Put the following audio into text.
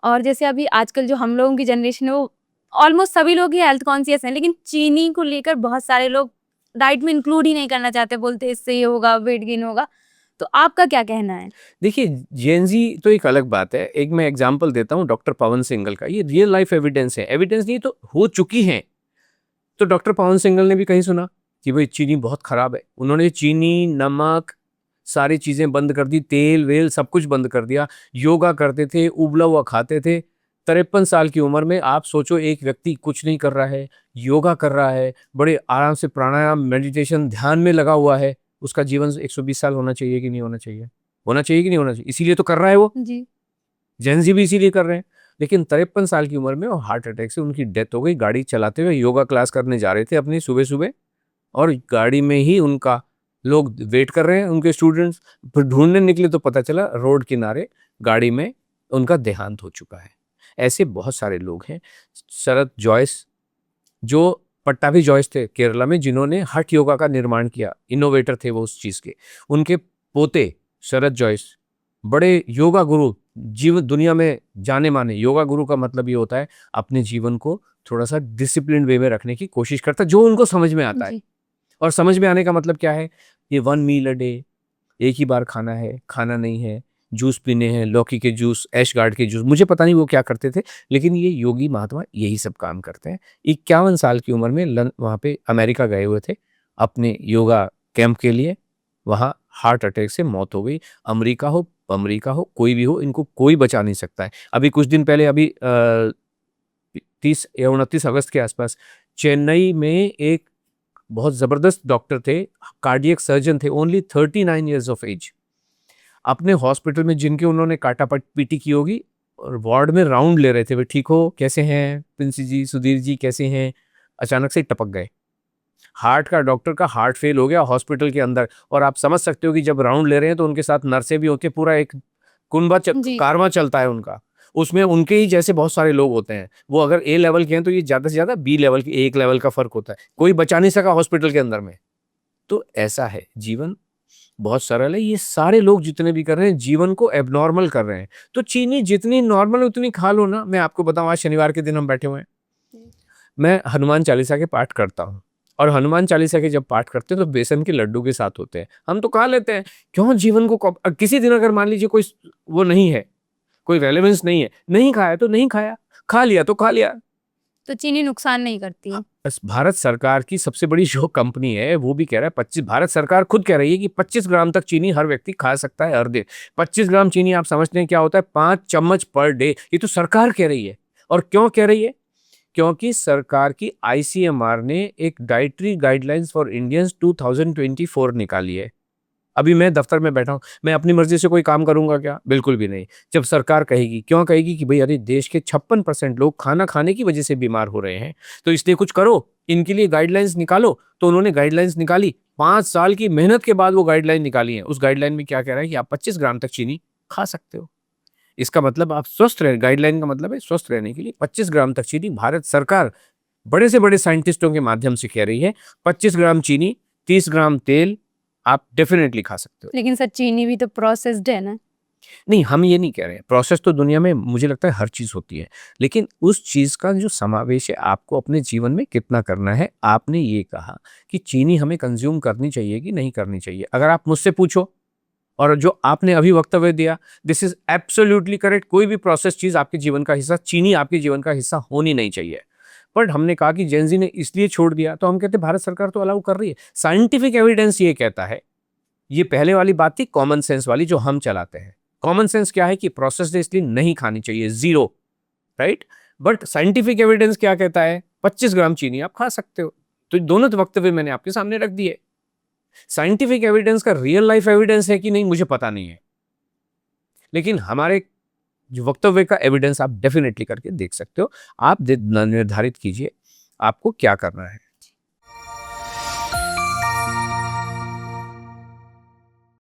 और जैसे अभी आजकल जो हम लोगों की जनरेशन है वो ऑलमोस्ट सभी लोग ही हेल्थ कॉन्शियस हैं, लेकिन चीनी को लेकर बहुत सारे लोग डाइट में इंक्लूड ही नहीं करना चाहते, बोलते हैं इससे ये होगा, वेट गेन होगा। तो आपका क्या कहना है? देखिए, जेनजी तो एक अलग बात है। एक मैं एग्जांपल देता हूँ डॉक्टर पवन सिंघल का। ये रियल लाइफ एविडेंस है, एविडेंस नहीं तो हो चुकी है। तो डॉक्टर पवन सिंघल ने भी कहीं सुना कि भाई चीनी बहुत खराब है, उन्होंने चीनी, नमक, सारी चीजें बंद कर दी, तेल वेल सब कुछ बंद कर दिया। योगा करते थे, उबला हुआ खाते थे। 53 साल की उम्र में आप सोचो, एक व्यक्ति कुछ नहीं कर रहा है, योगा कर रहा है, बड़े आराम से प्राणायाम, मेडिटेशन, ध्यान में लगा हुआ है। उसका जीवन 120 साल होना चाहिए कि नहीं होना चाहिए? होना चाहिए कि नहीं होना चाहिए? इसीलिए तो कर रहा है वो। जी। जेंजी भी इसीलिए कर रहे हैं। लेकिन 53 साल की उम्र में वो हार्ट अटैक से उनकी डेथ हो गई। गाड़ी चलाते हुए योगा क्लास करने जा रहे थे अपनी सुबह सुबह, और गाड़ी में ही उनका, लोग वेट कर रहे हैं उनके स्टूडेंट्स, फिर ढूंढने निकले तो पता चला रोड किनारे गाड़ी में उनका देहांत हो चुका है। ऐसे बहुत सारे लोग हैं। शरद जॉयस, जो पट्टाभी जॉयस थे केरला में, जिन्होंने हठ योगा का निर्माण किया, इनोवेटर थे वो उस चीज के। उनके पोते शरद जॉयस बड़े योगा गुरु, जीवन दुनिया में जाने माने योगा गुरु। का मतलब ये होता है अपने जीवन को थोड़ा सा डिसिप्लिन वे में रखने की कोशिश करता, जो उनको समझ में आता है। जी। और समझ में आने का मतलब क्या है? ये 1 मील अ डे, एक ही बार खाना है, खाना नहीं है, जूस पीने हैं, लौकी के जूस, ऐश गार्ड के जूस, मुझे पता नहीं वो क्या करते थे, लेकिन ये योगी महात्मा यही सब काम करते हैं। 51 साल की उम्र में वहाँ पे अमेरिका गए हुए थे अपने योगा कैंप के लिए। वहाँ हार्ट अटैक से मौत हो गई। अमेरिका हो कोई भी हो, इनको कोई बचा नहीं सकता है। अभी कुछ दिन पहले, अभी 30 या 29 अगस्त के आसपास, चेन्नई में एक बहुत जबरदस्त डॉक्टर थे, कार्डियक सर्जन थे, ओनली 39 ईयर्स ऑफ एज। अपने हॉस्पिटल में जिनके उन्होंने काटा पीटी की होगी, और वार्ड में राउंड ले रहे थे, वे ठीक हो, कैसे हैं प्रिंसी जी, सुधीर जी कैसे हैं, अचानक से टपक गए। हार्ट का डॉक्टर का हार्ट फेल हो गया हॉस्पिटल के अंदर। और आप समझ सकते हो कि जब राउंड ले रहे हैं तो उनके साथ नर्सें भी होती है, पूरा एक जी। कारवां चलता है उनका। उसमें उनके ही जैसे बहुत सारे लोग होते हैं। वो अगर ए लेवल के हैं तो ये ज्यादा से ज्यादा बी लेवल के, एक लेवल का फर्क होता है। कोई बचा नहीं सका हॉस्पिटल के अंदर में। तो ऐसा है जीवन, बहुत सरल है। ये सारे लोग जितने भी कर रहे हैं, जीवन को एबनॉर्मल कर रहे हैं। तो चीनी जितनी नॉर्मल उतनी खा लो ना। मैं आपको बताऊं, आज शनिवार के दिन हम बैठे हुए हैं, मैं हनुमान चालीसा के पाठ करता हूँ। और हनुमान चालीसा के जब पाठ करते हैं तो बेसन के लड्डू के साथ होते हैं, हम तो खा लेते हैं। क्यों जीवन को किसी दिन अगर मान लीजिए कोई वो नहीं है, कोई रेलेवेंस नहीं है, नहीं खाया तो नहीं खाया, खा लिया तो खा लिया। तो चीनी नुकसान नहीं करती? बस भारत सरकार की सबसे बड़ी जो कंपनी है वो भी कह रहा है 25, भारत सरकार खुद कह रही है कि 25 ग्राम तक चीनी हर व्यक्ति खा सकता है हर दिन। 25 ग्राम चीनी आप समझते हैं क्या होता है? 5 चम्मच पर डे। ये तो सरकार कह रही है। और क्यों कह रही है? क्योंकि सरकार की आईसीएमआर ने एक डाइटरी गाइडलाइंस फॉर इंडियंस 2024 निकाली है। अभी मैं दफ्तर में बैठा हूं, मैं अपनी मर्जी से कोई काम करूंगा क्या? बिल्कुल भी नहीं। जब सरकार कहेगी, क्यों कहेगी? कि भाई अरे देश के 56% लोग खाना खाने की वजह से बीमार हो रहे हैं, तो इसलिए कुछ करो, इनके लिए गाइडलाइंस निकालो। तो उन्होंने गाइडलाइंस निकाली। 5 साल की मेहनत के बाद वो गाइडलाइन निकाली है। उस गाइडलाइन में क्या कह रहा है? कि आप 25 ग्राम तक चीनी खा सकते हो। इसका मतलब आप स्वस्थ रहे, गाइडलाइन का मतलब है स्वस्थ रहने के लिए 25 ग्राम तक चीनी। भारत सरकार बड़े से बड़े साइंटिस्टों के माध्यम से कह रही है 25 ग्राम चीनी, 30 ग्राम तेल आप डेफिनेटली खा सकते हो। लेकिन सर चीनी भी तो प्रोसेस्ड है ना? नहीं, हम ये नहीं कह रहे हैं। प्रोसेस तो दुनिया में मुझे लगता है हर चीज होती है, लेकिन उस चीज का जो समावेश है आपको अपने जीवन में कितना करना है। आपने ये कहा कि चीनी हमें कंज्यूम करनी चाहिए कि नहीं करनी चाहिए। अगर आप मुझसे पूछो, और जो आपने अभी वक्तव्य दिया, दिस इज एब्सोल्युटली करेक्ट। कोई भी प्रोसेस चीज आपके जीवन का हिस्सा, चीनी आपके जीवन का हिस्सा होनी नहीं चाहिए। बट हमने कहा कि जेनजी ने इसलिए छोड़ दिया, तो हम कहते हैं भारत सरकार तो अलाउ कर रही है। साइंटिफिक एविडेंस ये कहता है। ये पहले वाली बात थी कॉमन सेंस वाली जो हम चलाते हैं। कॉमन सेंस क्या है? कि प्रोसेस्ड इसलिए नहीं खानी चाहिए, zero, right. But scientific evidence क्या कहता है? 25 ग्राम चीनी आप खा सकते हो। तो दोनों वक्तव्य मैंने आपके सामने रख दिए। साइंटिफिक एविडेंस का रियल लाइफ एविडेंस है कि नहीं मुझे पता नहीं है, लेकिन हमारे जो वक्तव्य का एविडेंस आप डेफिनेटली करके देख सकते हो। आप निर्धारित कीजिए आपको क्या करना है।